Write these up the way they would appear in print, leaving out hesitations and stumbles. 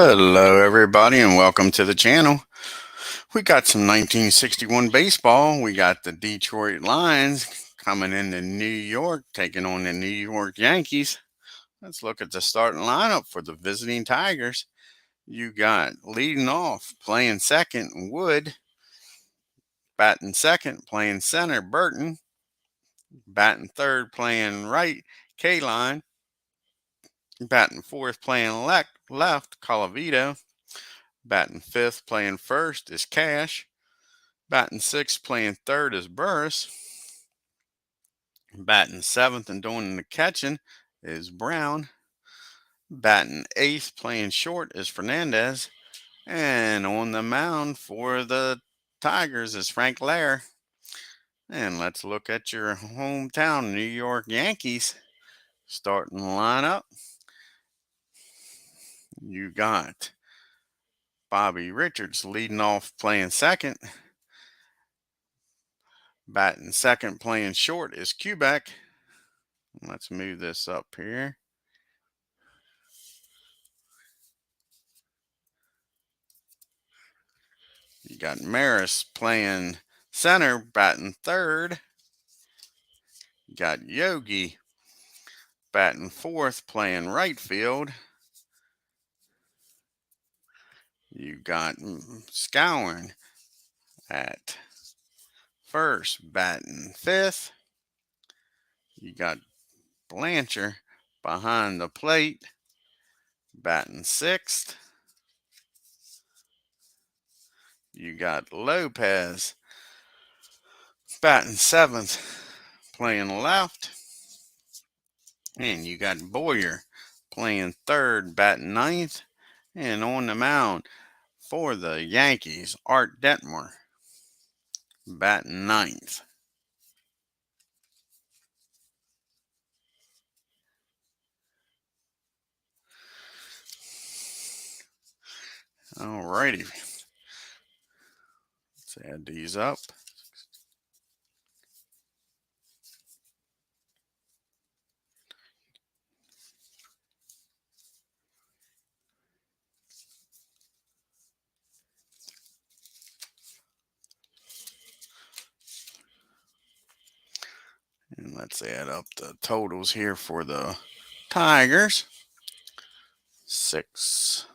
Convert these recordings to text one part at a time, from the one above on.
Hello, everybody, and welcome to the channel. We got some 1961 baseball. We got the Detroit Lions coming into New York, taking on the New York Yankees. Let's look at the starting lineup for the visiting Tigers. You got leading off, playing second, Wood. Batting second, playing center, Burton. Batting third, playing right, K-Line. Batting fourth, playing left, Colavito. Batting fifth, playing first is Cash. Batting sixth, playing third is Burris. Batting seventh and doing the catching is Brown. Batting eighth, playing short is Fernandez. And on the mound for the Tigers is Frank LARY. And let's look at your hometown New York Yankees starting lineup. You got Bobby Richards leading off, playing second. Batting second, playing short is Quebec. Let's move this up here. You got Maris playing center, batting third. You got Yogi batting fourth, playing right field. You got Scowen at first, batting fifth. You got Blanchard behind the plate, batting sixth. You got Lopez batting seventh, playing left. And you got Boyer playing third, batting ninth. And on the mound for the Yankees, DITMAR batting ninth. Alrighty. Let's add these up. And let's add up the totals here for the Tigers. 6,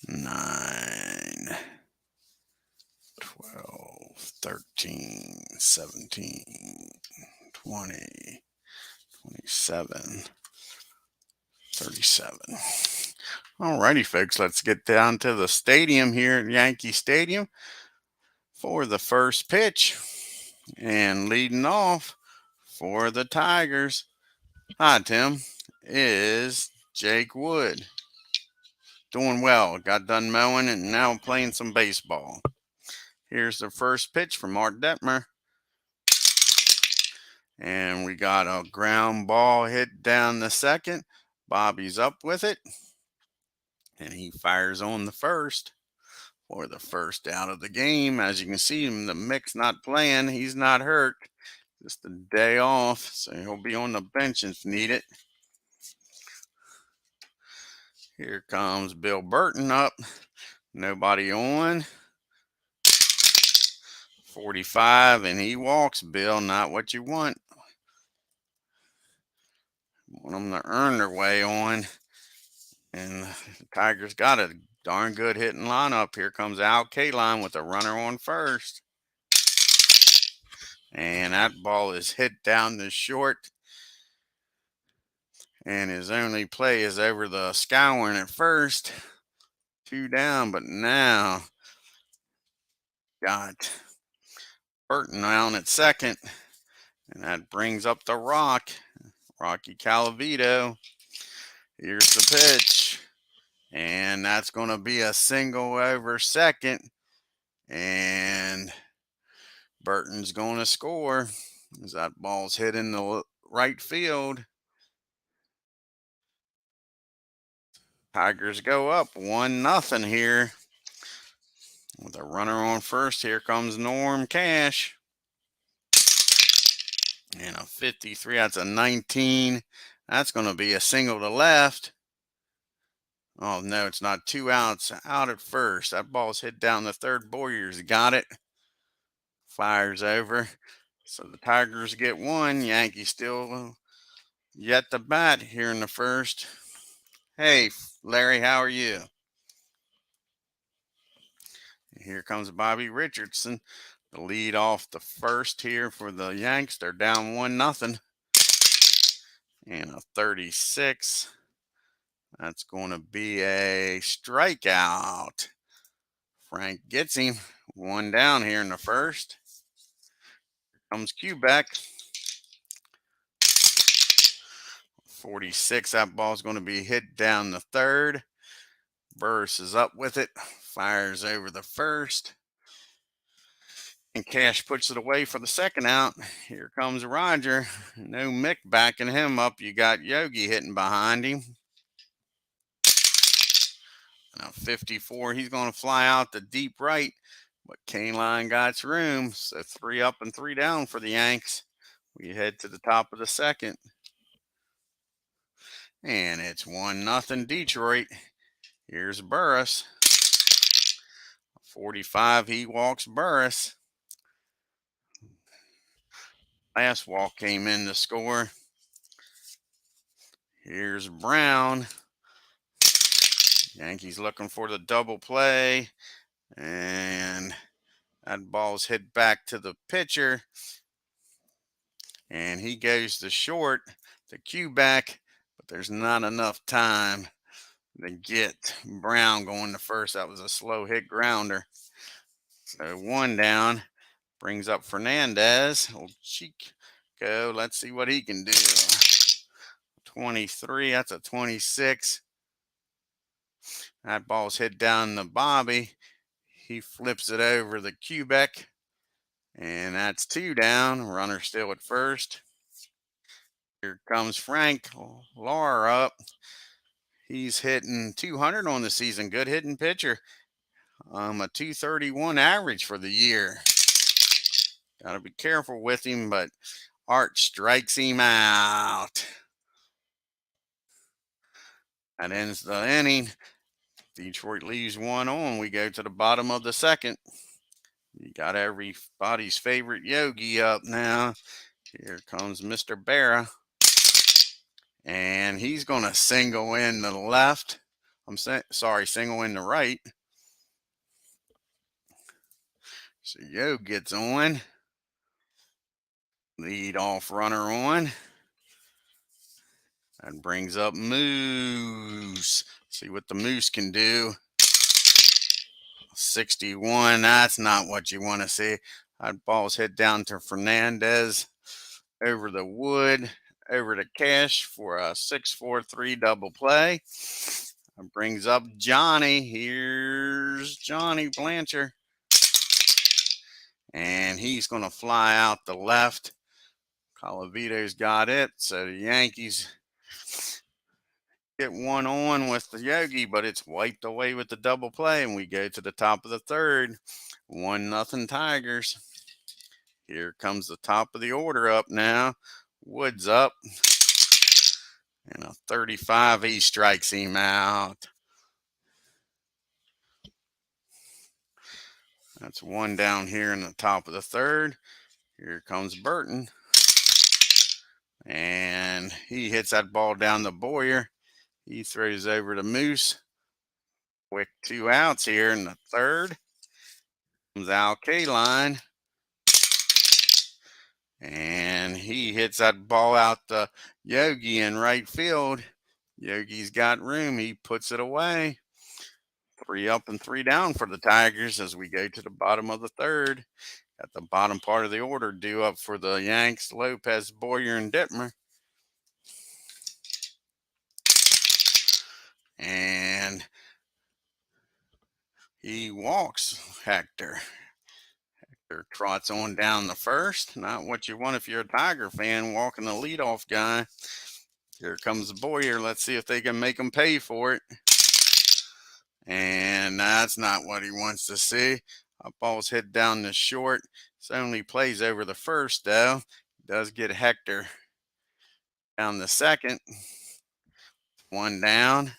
9, 12, 13, 17, 20, 27, 37. Alrighty, folks, let's get down to the stadium here at Yankee Stadium for the first pitch. And leading off for the Tigers, hi, Tim, is Jake Wood. Doing well. Got done mowing and now playing some baseball. Here's the first pitch from DITMAR. And we got a ground ball hit down the second. Bobby's up with it. And he fires on the first for the first out of the game. As you can see, the Mick's not playing. He's not hurt. Just a day off. So he'll be on the bench if needed. Here comes Bill Burton up. Nobody on. 45, and he walks, Bill. Not what you want. Want them to earn their way on. And the Tigers got a darn good hitting lineup. Here comes Al K-Line with a runner on first. And that ball is hit down the short. And his only play is over the Scowen at first. 2 down, but now got Burton down at second. And that brings up the Rocky Colavito. Here's the pitch. And that's going to be a single over second. And Burton's going to score as that ball's hit in the right field. Tigers go up 1-0 here. With a runner on first, here comes Norm Cash. And a 53, that's a 19. That's going to be a single to left. Oh, no, it's not. 2 outs, out at first. That ball's hit down the third. Boyer's got it. Fires over. So the Tigers get one. Yankees still yet to bat here in the first. Hey, Larry, how are you? Here comes Bobby Richardson. The lead off the first here for the Yanks. They're down 1-0. And a 36. That's going to be a strikeout. Frank gets him. One down here in the first. Comes Quebec. 46. That ball's going to be hit down the third. Burris is up with it. Fires over the first. And Cash puts it away for the second out. Here comes Roger. No Mick backing him up. You got Yogi hitting behind him. Now 54. He's going to fly out to deep right. But K-Line got room. So 3 up and 3 down for the Yanks. We head to the top of the second. And it's 1-0 Detroit. Here's Burris. 45. He walks Burris. Last walk came in to score. Here's Brown. Yankees looking for the double play. And that ball's hit back to the pitcher. And he goes to short. The Quebec. But there's not enough time to get Brown going to first. That was a slow hit grounder. So 1 down. Brings up Fernandez. Old Chico. Let's see what he can do. 23. That's a 26. That ball's hit down to Bobby. He flips it over the Quebec. And that's 2 down. Runner still at first. Here comes Frank LARY up. He's hitting 200 on the season. Good hitting pitcher. A 231 average for the year. Got to be careful with him, but Art strikes him out. That ends the inning. Detroit leaves 1 on. We go to the bottom of the second. You got everybody's favorite Yogi up now. Here comes Mr. Berra. And he's going to single in the left. Single in the right. So Yo gets on. Lead off runner on. And brings up Moose. See what the Moose can do. 61. That's not what you want to see. That ball's hit down to Fernandez. Over the wood. Over to Cash for a 6-4-3 double play. And brings up Johnny. Here's Johnny Blanchard. And he's going to fly out the left. Colavito's got it. So the Yankees get 1 on with the Yogi, but it's wiped away with the double play. And we go to the top of the third. 1-0 Tigers. Here comes the top of the order up now. Woods up. And a 35, he strikes him out. That's 1 down here in the top of the third. Here comes Burton. And he hits that ball down the Boyer. He throws over to Moose. Quick 2 outs here in the third. Comes Al K-Line. And he hits that ball out to Yogi in right field. Yogi's got room. He puts it away. 3 up and 3 down for the Tigers as we go to the bottom of the third. At the bottom part of the order, due up for the Yanks, Lopez, Boyer, and DITMAR. And he walks Hector. Hector trots on down the first. Not what you want if you're a Tiger fan, walking the leadoff guy. Here comes Boyer. Let's see if they can make him pay for it. And that's not what he wants to see. A ball's hit down the short. It only plays over the first, though. Does get Hector down the second. 1 down.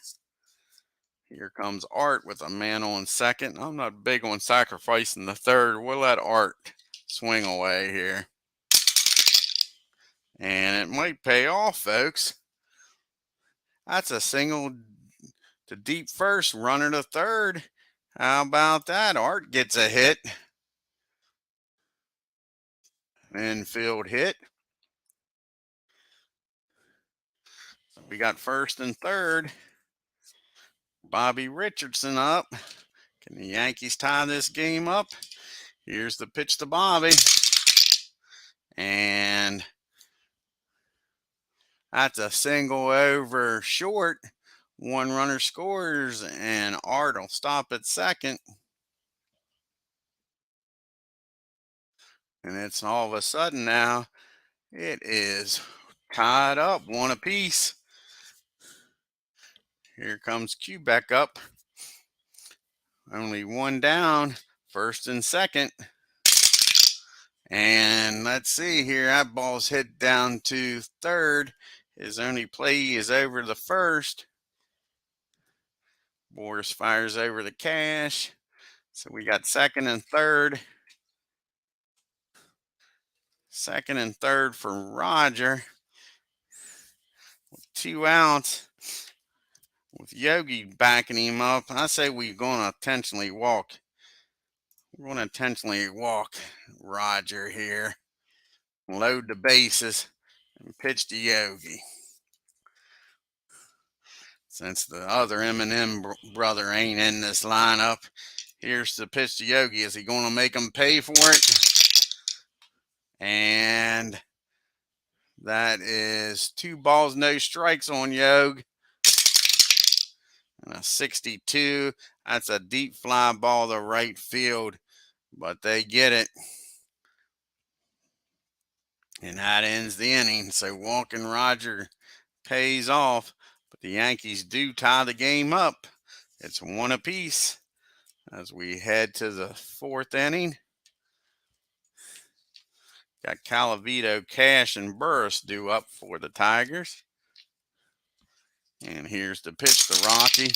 Here comes Art with a man on second. I'm not big on sacrificing the third. We'll let Art swing away here. And it might pay off, folks. That's a single to deep first, runner to third. How about that? Art gets a hit. Infield hit. We got first and third. Bobby Richardson up. Can the Yankees tie this game up? Here's the pitch to Bobby. And that's a single over short. One runner scores, and Art will stop at second. And it's all of a sudden now, it is tied up, one apiece. Here comes Quebec up. Only one down, first and second. And let's see here, that ball's hit down to third. His only play is over the first. Boris fires over the cash. So we got second and third. Second and third for Roger. With 2 outs. With Yogi backing him up, I say we're going to intentionally walk. We're going to intentionally walk Roger here. Load the bases and pitch to Yogi. Since the other M&M brother ain't in this lineup, here's the pitch to Yogi. Is he going to make him pay for it? And that is 2 balls, no strikes on Yogi. And a 62. That's a deep fly ball to right field, but they get it. And that ends the inning. So walking Roger pays off, but the Yankees do tie the game up. It's 1 apiece as we head to the 4th inning. Got Calavito, Cash, and Burris due up for the Tigers. And here's the pitch to Rocky.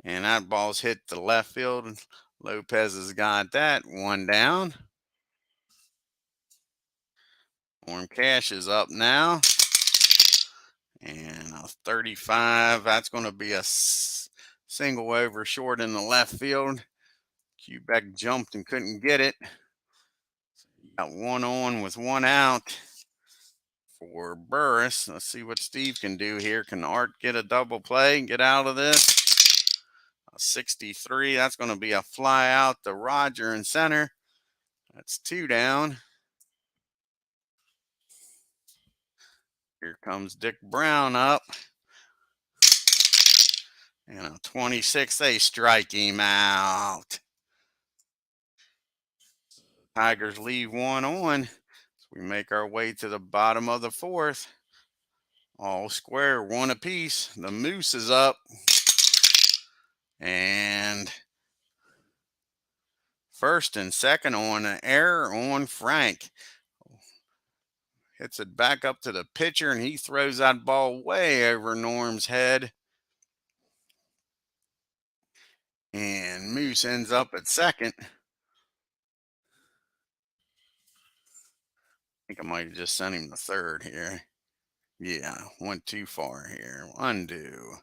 And that ball's hit the left field. Lopez has got that. 1 down. Warren Cash is up now. And a 35. That's going to be a single over short in the left field. Quebec jumped and couldn't get it. Got 1 on with 1 out for Burris. Let's see what Steve can do here. Can Art get a double play and get out of this? A 63. That's going to be a fly out to Roger in center. That's 2 down. Here comes Dick Brown up. And a 26. They strike him out. Tigers leave 1 on. So we make our way to the bottom of the 4th. All square, 1 apiece. The Moose is up. And first and second on an error on Frank. Hits it back up to the pitcher, and he throws that ball way over Norm's head. And Moose ends up at second. I think I might have just sent him to third here. Yeah, went too far here. Undo.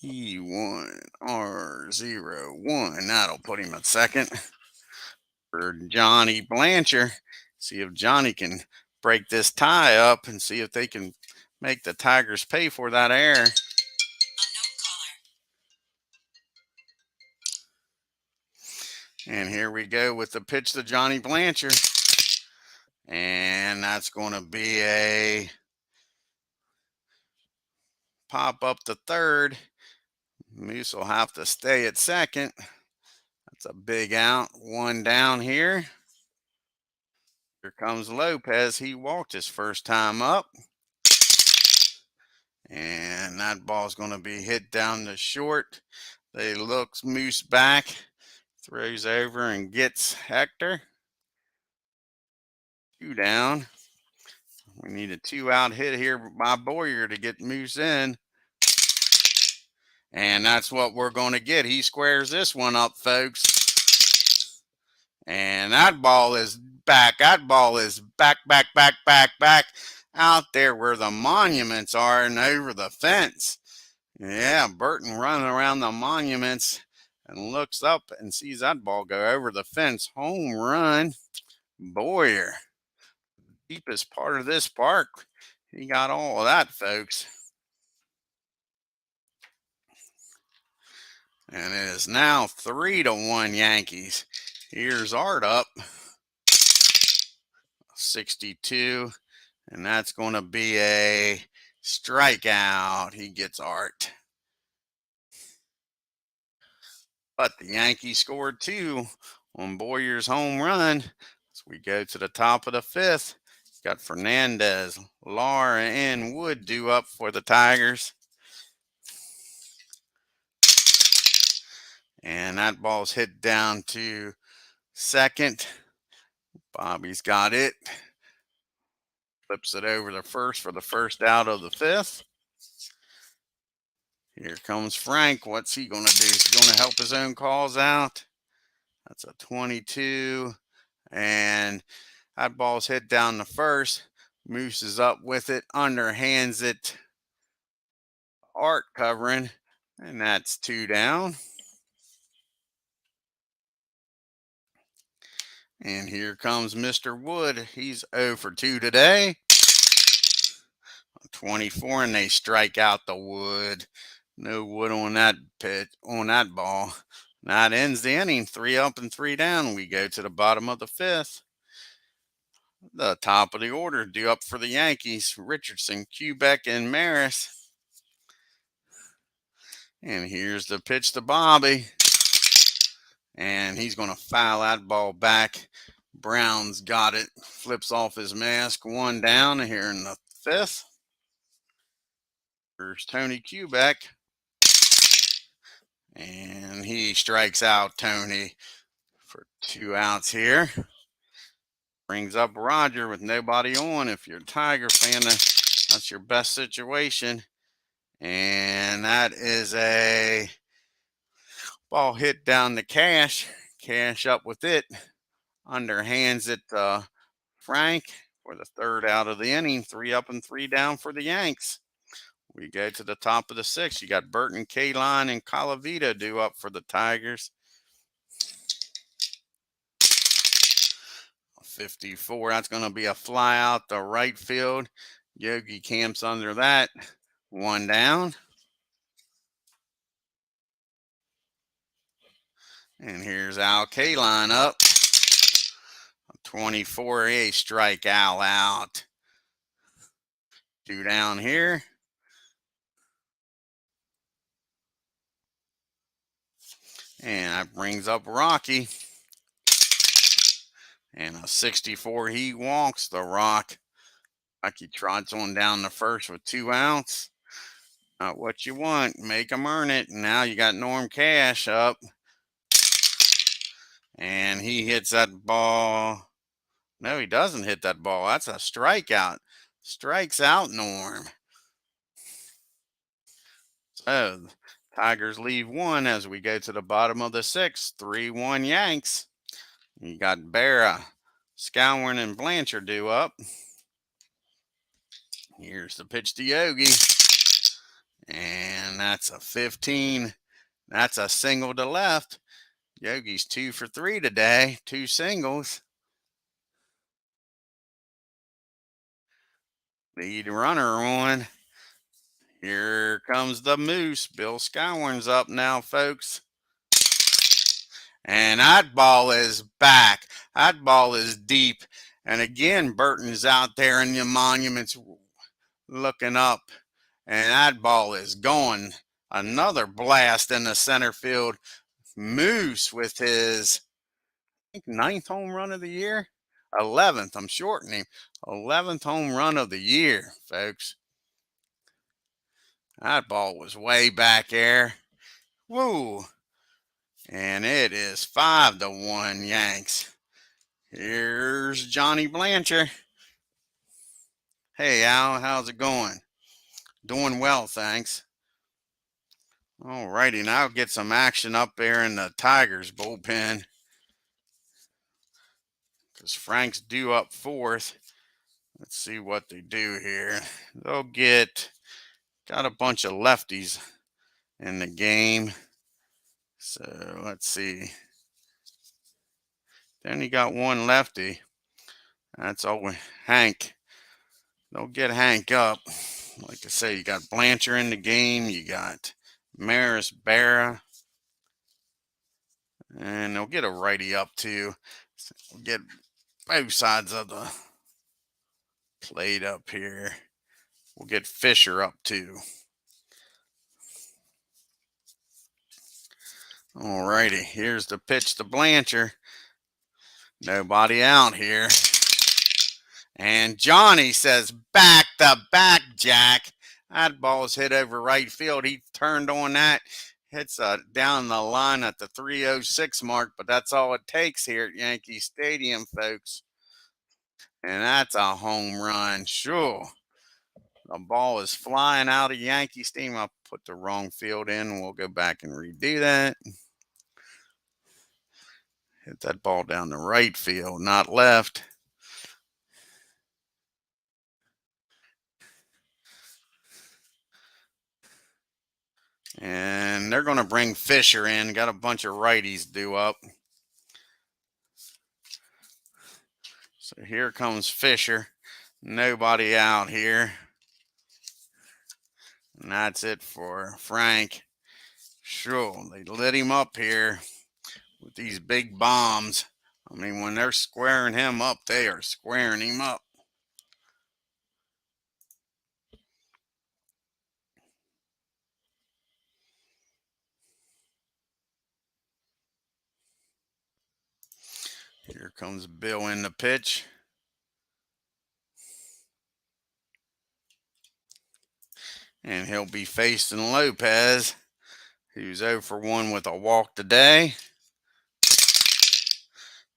E1R01. That'll put him at second. For Johnny Blanchard. See if Johnny can break this tie up and see if they can make the Tigers pay for that error. And here we go with the pitch to Johnny Blanchard. And that's going to be a pop up to third. Moose will have to stay at second. That's a big out. 1 down here. Here comes Lopez. He walked his first time up. And that ball's going to be hit down the short. They looks Moose back. Throws over and gets Hector. 2 down. We need a 2-out hit here by Boyer to get Moose in. And that's what we're going to get. He squares this one up, folks. And that ball is back. That ball is back out there where the monuments are and over the fence. Yeah, Burton running around the monuments and looks up and sees that ball go over the fence. Home run, Boyer. Deepest part of this park. He got all of that, folks. And it is now 3-1 Yankees. Here's Art up. 62. And that's going to be a strikeout. He gets Art. But the Yankees scored 2 on Boyer's home run. So we go to the top of the 5th. Got Fernandez, LARY, and Wood due up for the Tigers. And that ball's hit down to second. Bobby's got it. Flips it over to first for the first out of the 5th. Here comes Frank. What's he going to do? Is he going to help his own calls out? That's a 22. And that ball's hit down to first. Moose is up with it. Underhands it. Art covering. And that's 2 down. And here comes Mr. Wood. He's 0 for 2 today. 24, and they strike out the Wood. No Wood on that pitch, on that ball. That ends the inning. 3 up and 3 down. We go to the bottom of the 5th. The top of the order due up for the Yankees. Richardson, Kubek, and Maris. And here's the pitch to Bobby. And he's going to foul that ball back. Brown's got it. Flips off his mask. 1 down here in the 5th. Here's Tony Kubek. And he strikes out Tony for 2 outs here. Brings up Roger with nobody on. If you're a Tiger fan, that's your best situation. And that is a ball hit down to Cash. Cash up with it. Underhands it to Frank for the 3rd out of the inning. 3 up and 3 down for the Yanks. We go to the top of the 6th. You got Burton, Kaline, and Calavita due up for the Tigers. 54. That's going to be a fly out to right field. Yogi camps under that. 1 down. And here's Al Kaline up. 24. A strike Al out. 2 down here. And that brings up Rocky. And a 64, he walks the Rock. Rocky trots on down the first with 2 outs. Not what you want. Make them earn it. Now you got Norm Cash up. And he hits that ball. No, he doesn't hit that ball. That's a strikeout. Strikes out Norm. So Tigers leave 1 as we go to the bottom of the 6th. 3-1 Yanks. You got Berra, Scowen, and Blanchard due up. Here's the pitch to Yogi. And that's a 15. That's a single to left. Yogi's 2 for 3 today. 2 singles. Lead runner on. Here comes the Moose. Bill Scowen's up now, folks. And that ball is back. That ball is deep. And again, Burton's out there in the monuments looking up. And that ball is going. Another blast in the center field. Moose with his, I think, 9th home run of the year. 11th. I'm shortening. 11th home run of the year, folks. That ball was way back there. Woo. And it is 5-1 Yanks. Here's Johnny Blanchard. Hey Al, how's it going? Doing well, thanks. All righty, now get some action up there in the Tigers bullpen because Frank's due up fourth. Let's see what they do here. They'll got a bunch of lefties in the game. So let's see. Then you got one lefty. That's all Hank. They'll get Hank up. Like I say, you got Blanchard in the game. You got Maris Barra. And they'll get a righty up too. We'll get both sides of the plate up here. We'll get Fisher up too. Alrighty, here's the pitch to Blanchard. Nobody out here. And Johnny says, back to back, Jack. That ball's hit over right field. He turned on that. Hits down the line at the 306 mark, but that's all it takes here at Yankee Stadium, folks. And that's a home run, sure. The ball is flying out of Yankee Stadium. I put the wrong field in. We'll go back and redo that. Hit that ball down the right field, not left. And they're going to bring Fisher in. Got a bunch of righties due up. So here comes Fisher. Nobody out here. And that's it for Frank. Sure, they lit him up here with these big bombs. I mean, when they're squaring him up, they are squaring him up. Here comes Bill in the pitch. And he'll be facing Lopez, who's 0 for 1 with a walk today.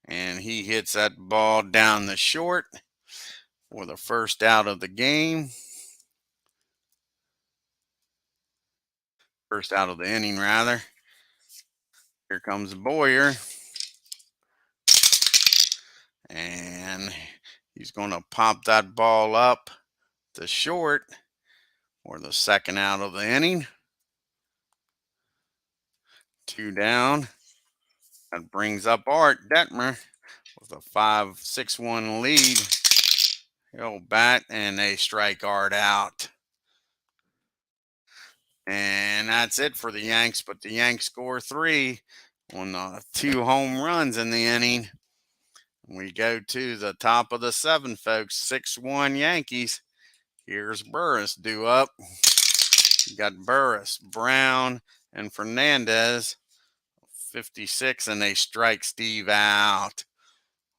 And he hits that ball down the short for the first out of the game. First out of the inning, rather. Here comes Boyer. And he's going to pop that ball up to short for the second out of the inning. 2 down. That brings up Art Detmer with a 5-6-1 lead. He'll bat and they strike Art out. And that's it for the Yanks, but the Yanks score 3 on the 2 home runs in the inning. We go to the top of the 7, folks. 6-1 Yankees. Here's Burris due up. You got Burris, Brown, and Fernandez. 56, and they strike Steve out.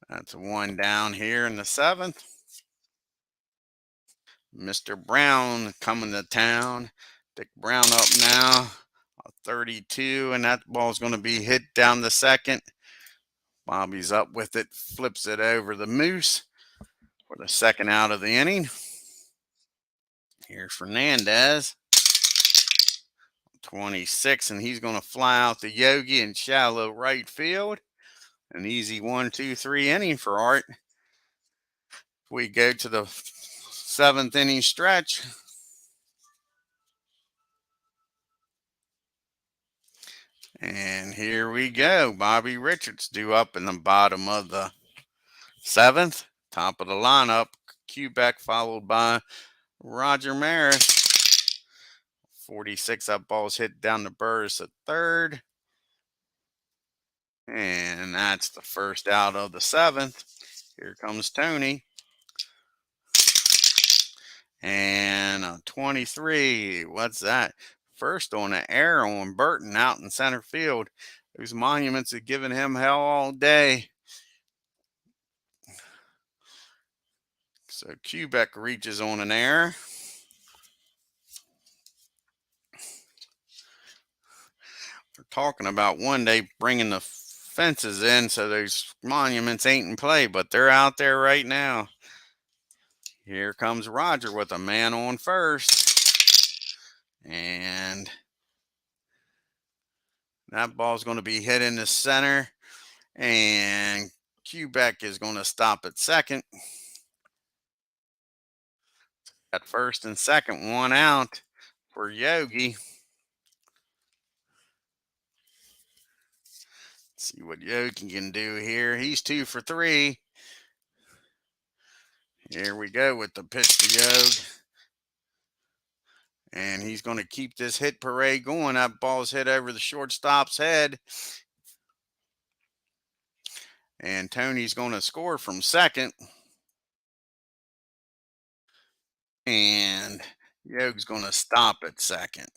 That's 1 down here in the 7th. Mr. Brown coming to town. Dick Brown up now. 32, and that ball's going to be hit down the second. Bobby's up with it, flips it over the Moose for the second out of the inning. Here's Fernandez. 26, and he's going to fly out the Yogi in shallow right field. An easy 1-2-3 inning for Art. We go to the 7th inning stretch. And here we go. Bobby Richards due up in the bottom of the 7th. Top of the lineup. Quebec followed by Roger Maris. 46, that ball's hit down to Burris at third. And that's the first out of the 7th. Here comes Tony. And a 23. What's that? First on an error on Burton out in center field. Those monuments have given him hell all day. So Quebec reaches on an error. They're talking about one day bringing the fences in so those monuments ain't in play, but they're out there right now. Here comes Roger with a man on first. And that ball's going to be hit in the center. And Quebec is going to stop at second. At first and second, one out for Yogi. Let's see what Yogi can do here. He's 2 for 3. Here we go with the pitch to Yogi. And he's going to keep this hit parade going. That ball's hit over the shortstop's head. And Tony's going to score from second. And Yogi's going to stop at second.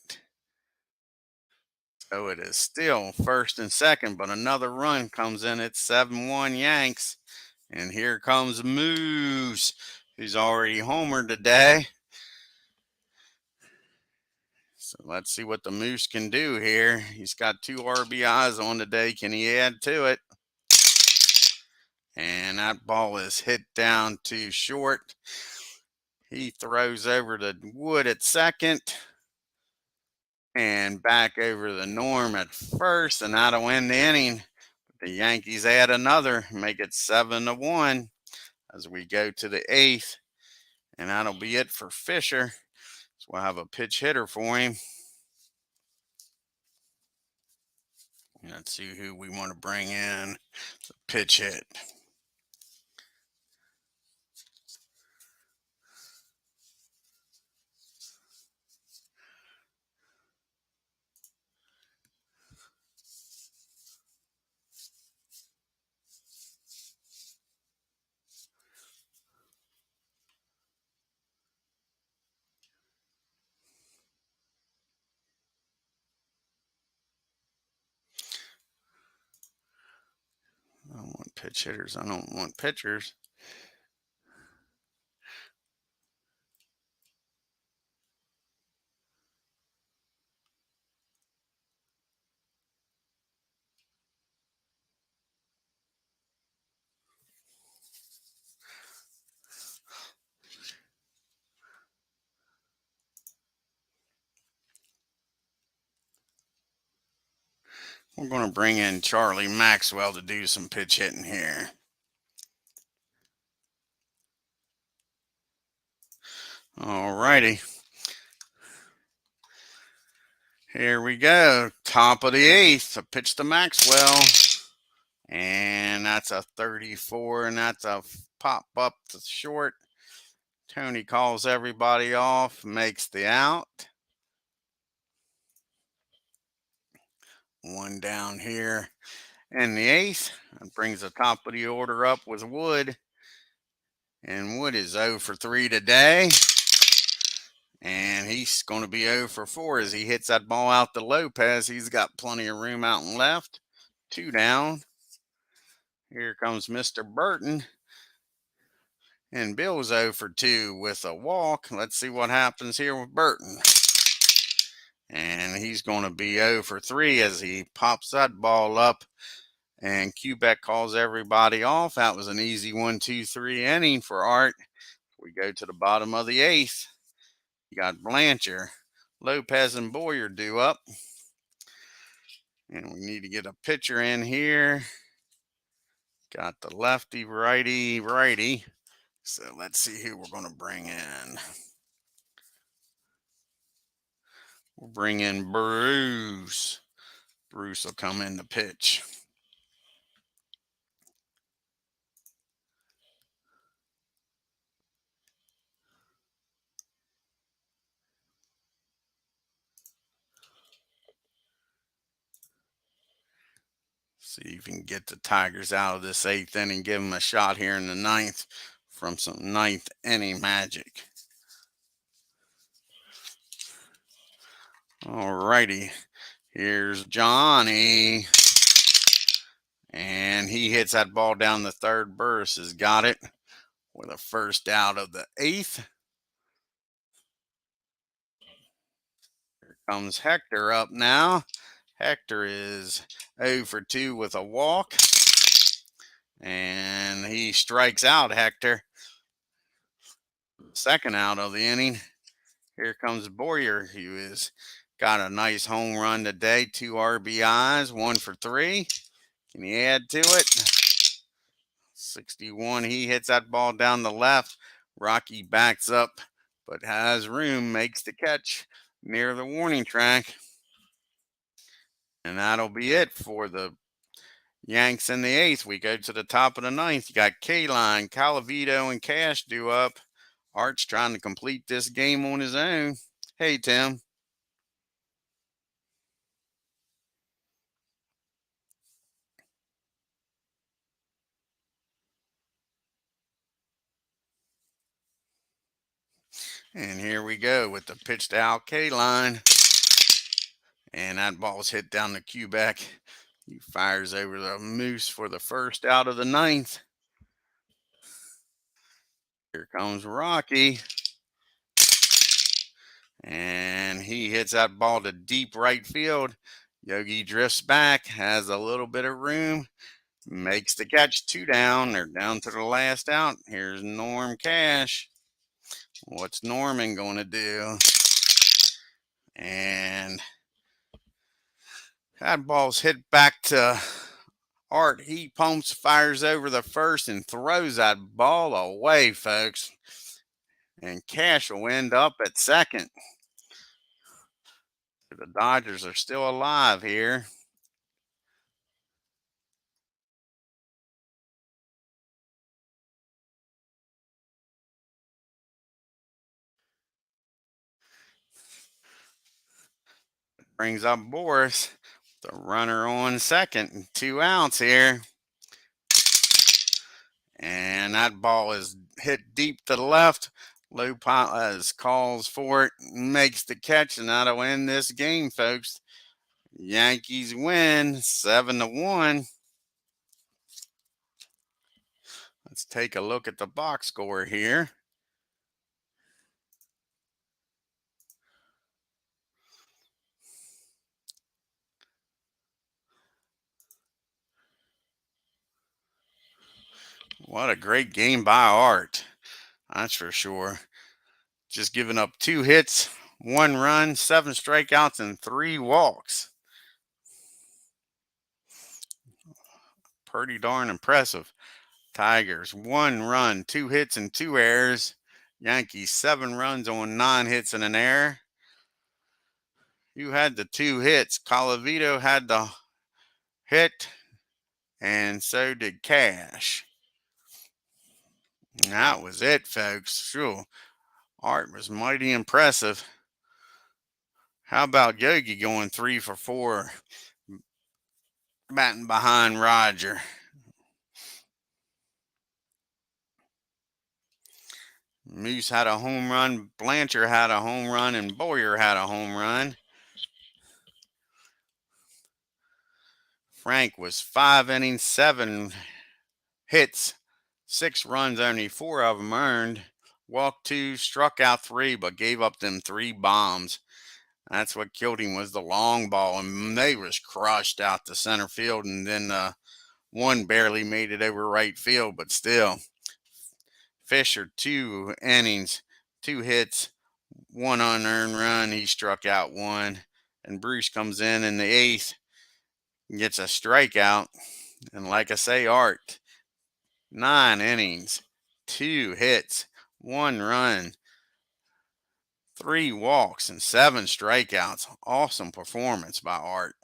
So it is still first and second, but another run comes in at 7-1 Yanks. And here comes Moose, who's already homered today. So let's see what the Moose can do here. He's got 2 RBIs on today. Can he add to it? And that ball is hit down to short. He throws over to Wood at second. And back over to Norm at first. And that'll end the inning. The Yankees add another, make it 7-1 as we go to the 8th. And that'll be it for Fisher. So we'll have a pitch hitter for him. Let's see who we want to bring in. The pitch hit. I don't want pitch hitters. I don't want pitchers. We're going to bring in Charlie Maxwell to do some pitch hitting here. All righty. Here we go. Top of the 8th. A pitch to Maxwell. And that's a 34, and that's a pop up to short. Tony calls everybody off, makes the out. One down here in the 8th. That brings the top of the order up with Wood. And Wood is 0 for 3 today. And he's going to be 0 for 4 as he hits that ball out to Lopez. He's got plenty of room out and left. 2 down. Here comes Mr. Burton. And Bill's 0 for 2 with a walk. Let's see what happens here with Burton. And he's going to be 0 for 3 as he pops that ball up. And Quebec calls everybody off. That was an easy 1-2-3 inning for Art. We go to the bottom of the 8th. You got Blanchard, Lopez, and Boyer due up. And we need to get a pitcher in here. Got the lefty, righty, righty. So let's see who we're going to bring in. We'll bring in Bruce. Bruce will come in to pitch. See if you can get the Tigers out of this 8th inning, give them a shot here in the 9th from some 9th inning magic. All righty. Here's Johnny. And he hits that ball down the third. Burris has got it with a first out of the 8th. Here comes Hector up now. Hector is 0 for 2 with a walk. And he strikes out Hector. Second out of the inning. Here comes Boyer, who has got a nice home run today. 2 RBIs, 1 for 3. Can he add to it? 61. He hits that ball down the left. Rocky backs up, but has room, makes the catch near the warning track. And that'll be it for the Yanks in the 8th. We go to the top of the 9th. You got K-Line, Calavito, and Cash due up. Art's trying to complete this game on his own. Hey, Tim. And here we go with the pitch to Al K-Line. And that ball's hit down the Quebec. He fires over the Moose for the first out of the 9th. Here comes Rocky. And he hits that ball to deep right field. Yogi drifts back, has a little bit of room, makes the catch. 2 down. They're down to the last out. Here's Norm Cash. What's Norman going to do? And that ball's hit back to Art. He pumps, fires over the first, and throws that ball away, folks. And Cash will end up at second. The Dodgers are still alive here. Brings up Boris, the runner on second, and 2 outs here. And that ball is hit deep to the left. Lopez calls for it, makes the catch, and that'll end this game, folks. Yankees win 7-1. Let's take a look at the box score here. What a great game by Art. That's for sure. Just giving up 2 hits, 1 run, 7 strikeouts, and 3 walks. Pretty darn impressive. Tigers, 1 run, 2 hits, and 2 errors. Yankees, 7 runs on 9 hits and an error. You had the 2 hits. Calavito had the hit, and so did Cash. And that was it, folks. Sure. Art was mighty impressive. How about Yogi going 3 for 4, batting behind Roger? Moose had a home run, Blanchard had a home run, and Boyer had a home run. Frank was 5 innings, 7 hits, 6 runs, only 4 of them earned. Walked 2, struck out 3, but gave up them 3 bombs. That's what killed him, was the long ball, and they was crushed out to center field, and then one barely made it over right field, but still. Fisher, 2 innings, 2 hits, 1 unearned run. He struck out 1. And Bruce comes in the 8th and gets a strikeout. And like I say, Art, 9 innings, 2 hits, 1 run, 3 walks, and 7 strikeouts. Awesome performance by Art.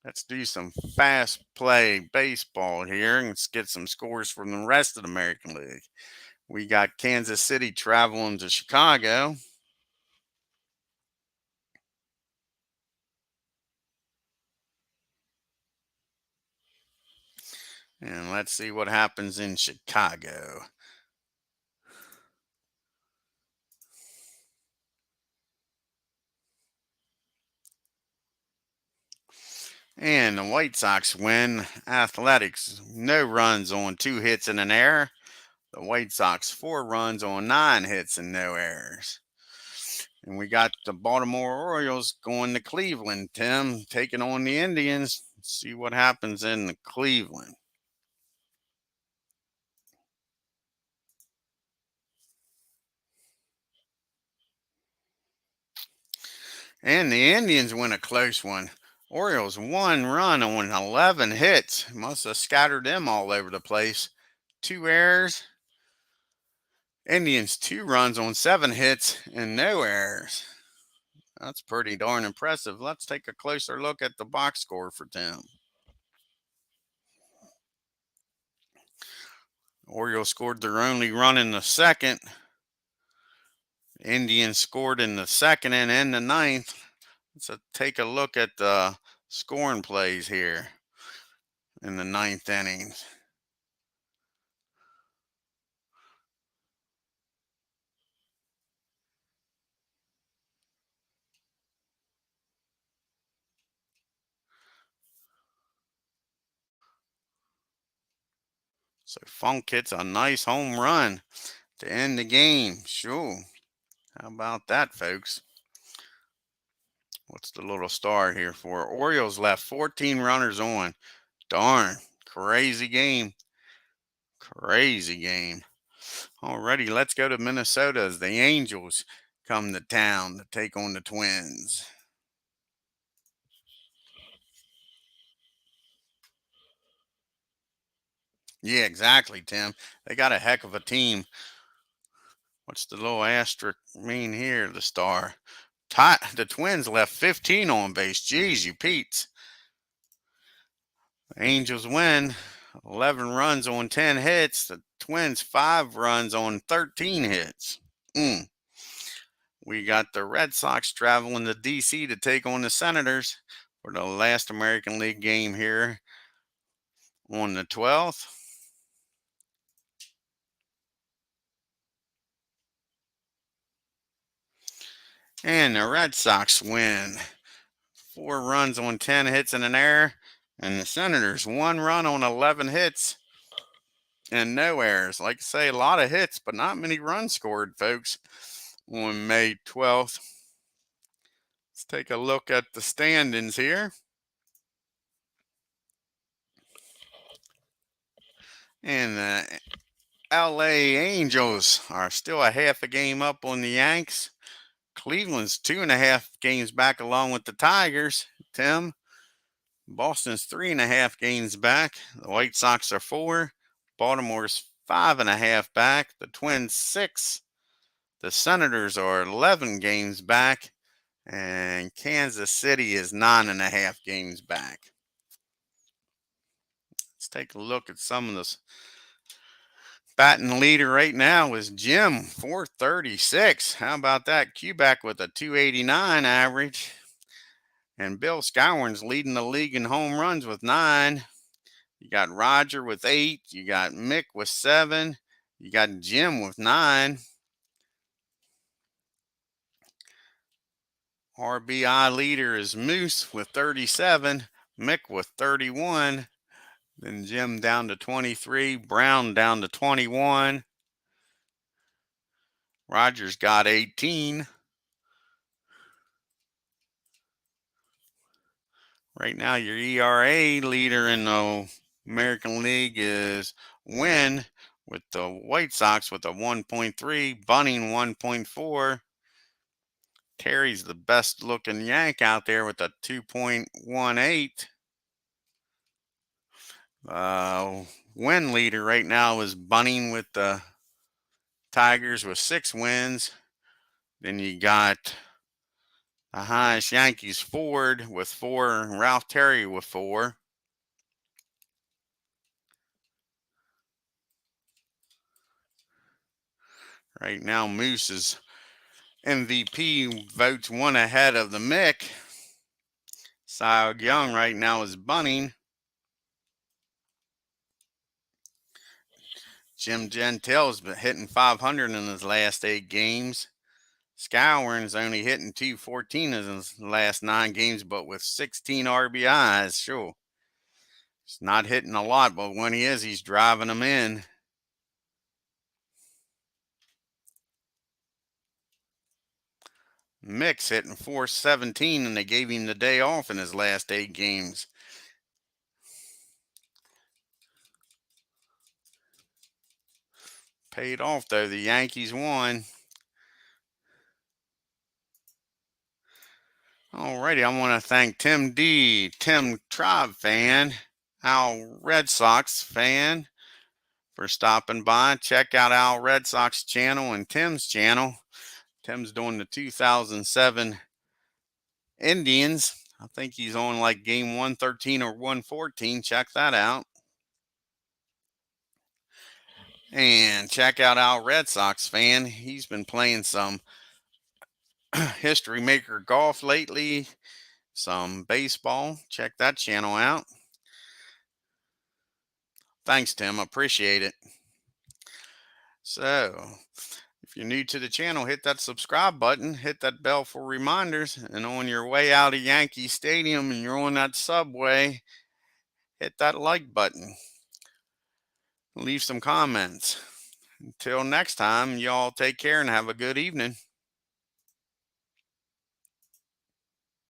Let's do some fast play baseball here and let's get some scores from the rest of the American League. We got Kansas City traveling to Chicago. And let's see what happens in Chicago. And the White Sox win. Athletics, no runs on 2 hits and an error. The White Sox, 4 runs on 9 hits and no errors. And we got the Baltimore Orioles going to Cleveland. Tim taking on the Indians. Let's see what happens in Cleveland. And the Indians win a close one. Orioles 1 run on 11 hits. Must have scattered them all over the place. 2 errors. Indians 2 runs on 7 hits and no errors. That's pretty darn impressive. Let's take a closer look at the box score for Tim. Orioles scored their only run in the second. Indians scored in the second and in the ninth. Let's take a look at the scoring plays here in the ninth inning. So Funk hits a nice home run to end the game. Sure. How about that, folks? What's the little star here for? Orioles left 14 runners on. Darn. Crazy game. Crazy game. Alrighty, let's go to Minnesota as the Angels come to town to take on the Twins. Yeah, exactly, Tim. They got a heck of a team. What's the little asterisk mean here? The star. The Twins left 15 on base. Jeez, you Pete's. Angels win 11 runs on 10 hits. The Twins 5 runs on 13 hits. We got the Red Sox traveling to D.C. to take on the Senators for the last American League game here on the 12th. And the Red Sox win 4 runs on 10 hits and an error. And the Senators 1 run on 11 hits and no errors. Like I say, a lot of hits, but not many runs scored, folks, on May 12th. Let's take a look at the standings here. And the LA Angels are still a half a game up on the Yanks. Cleveland's 2.5 games back along with the Tigers. Tim, Boston's 3.5 games back. The White Sox are 4. Baltimore's 5.5 back. The Twins 6. The Senators are 11 games back. And Kansas City is 9.5 games back. Let's take a look at some of this. Batting leader right now is Jim, 436. How about that? Quebec with a 289 average. And Bill Scowen's leading the league in home runs with 9. You got Roger with 8. You got Mick with 7. You got Jim with 9. RBI leader is Moose with 37. Mick with 31. Then Jim down to 23. Brown down to 21. Rogers got 18. Right now, your ERA leader in the American League is Wynn with the White Sox with a 1.3, Bunning 1.4. Terry's the best looking Yank out there with a 2.18. Win leader right now is Bunning with the Tigers with 6 wins. Then you got the highest Yankees Ford with 4, and Ralph Terry with 4. Right now, Moose's MVP votes 1 ahead of the Mick. Cy Young right now is Bunning. Jim Gentile's been hitting 500 in his last 8 games. Scowen's only hitting 214 in his last 9 games, but with 16 RBIs. Sure. He's not hitting a lot, but when he is, he's driving them in. Mick's hitting 417, and they gave him the day off in his last 8 games. Paid off, though. The Yankees won. Alrighty, I want to thank Tim D, Tim Tribe fan, Al Red Sox fan for stopping by. Check out Al Red Sox channel and Tim's channel. Tim's doing the 2007 Indians. I think he's on like game 113 or 114. Check that out. And check out Al Red Sox fan. He's been playing some History Maker golf lately, some baseball. Check that channel out. Thanks, Tim. Appreciate it. So, if you're new to the channel, hit that subscribe button, hit that bell for reminders, and on your way out of Yankee Stadium and you're on that subway, hit that like button. Leave some comments. Until next time, y'all take care and have a good evening.